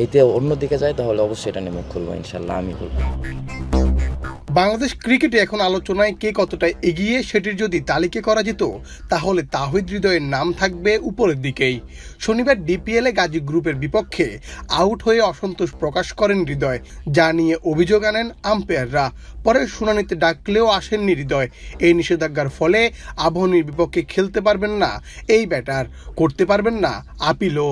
হিতে অন্যদিকে যায় তাহলে অবশ্যই এটা নিয়ে মুখ খুলবো, ইনশাল্লাহ আমি খুলবো। বাংলাদেশ ক্রিকেটে এখন আলোচনায় কে কতটা এগিয়ে সেটির যদি তালিকা করা যেত তাহলে তাহিদ হৃদয়ের নাম থাকবে উপরের দিকেই। শনিবার ডিপিএলে গাজী গ্রুপের বিপক্ষে আউট হয়ে অসন্তোষ প্রকাশ করেন হৃদয়, যা নিয়ে অভিযোগ আনেন আম্পায়াররা। পরে শুনানিতে ডাকলেও আসেননি হৃদয়। এই নিষেধাজ্ঞার ফলে আবাহনীর বিপক্ষে খেলতে পারবেন না এই ব্যাটার, করতে পারবেন না আপিলও।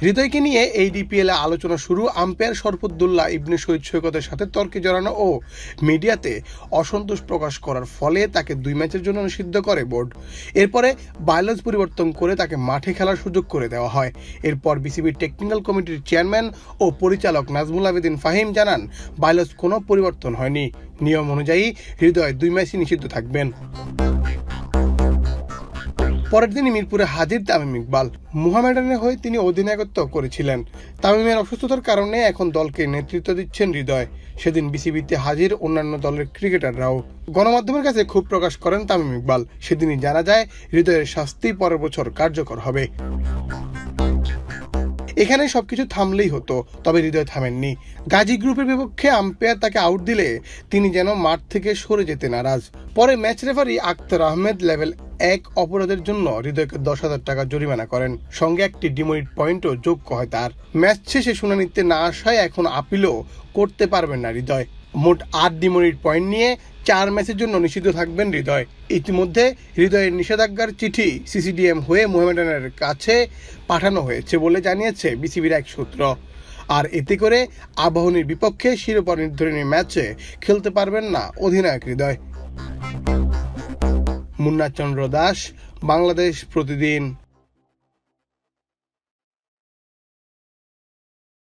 হৃদয়কে নিয়ে এই ডিপিএলে আলোচনা শুরু আম্পায়ার শরফুদ্দুল্লাহ ইবনে শহীদ সৈকতের সাথে তর্কে জড়ানো ও মিডিয়াতে অসন্তোষ প্রকাশ করার ফলে তাকে 2 ম্যাচের জন্য নিষিদ্ধ করে বোর্ড। এরপরে বাইলজ পরিবর্তন করে তাকে মাঠে খেলার সুযোগ করে দেওয়া হয়। এরপর বিসিবির টেকনিক্যাল কমিটির চেয়ারম্যান ও পরিচালক নাজমুল আবেদিন ফাহিম জানান, বাইলজ কোনো পরিবর্তন হয়নি, নিয়ম অনুযায়ী হৃদয় 2 ম্যাচই নিষিদ্ধ থাকবেন। পরের দিনই মিরপুরে হাজির তামিম ইকবাল। মোহামেডানের হয়ে তিনি অধিনায়কত্ব করেছিলেন। তামিমের অসুস্থতার কারণে এখন দলকে নেতৃত্ব দিচ্ছেন হৃদয়। সেদিন বিসিবিতে হাজির অন্যান্য দলের ক্রিকেটাররাও। গণমাধ্যমের কাছে ক্ষোভ প্রকাশ করেন তামিম ইকবাল। সেদিনই জানা যায় হৃদয়ের শাস্তি পরের বছর কার্যকর হবে। এখানে সবকিছু থামলেই হতো, তবে হৃদয় থামেননি। গাজী গ্রুপের বিপক্ষে আম্পায়ার তাকে আউট দিলে তিনি যেন মাঠ থেকে সরে যেতে নারাজ। পরে match referee Akhtar Ahmed level 1 অপরাধের জন্য হৃদয়কে 10,000 টাকা জরিমানা করেন, সঙ্গে একটি ডিমেরিট পয়েন্টও যোগ হয় তার। ম্যাচ শেষে শুনানিতে না আসায় এখন আপিলও করতে পারবেন না হৃদয়। মোট 8 ডিমেরিট পয়েন্ট নিয়ে 4 ম্যাচের জন্য নিষিদ্ধ থাকবেন হৃদয়। ইতিমধ্যে হৃদয়ের নিষেধাজ্ঞার চিঠি সিসিডিএম হয়ে মোহামেডানের কাছে পাঠানো হয়েছে বলে জানিয়েছে বিসিবির এক সূত্র। আর এতে করে আবাহনীর বিপক্ষে শিরোপা নির্ধারণী ম্যাচে খেলতে পারবেন না অধিনায়ক হৃদয়। মুন্না চন্দ্র দাস, বাংলাদেশ প্রতিদিন।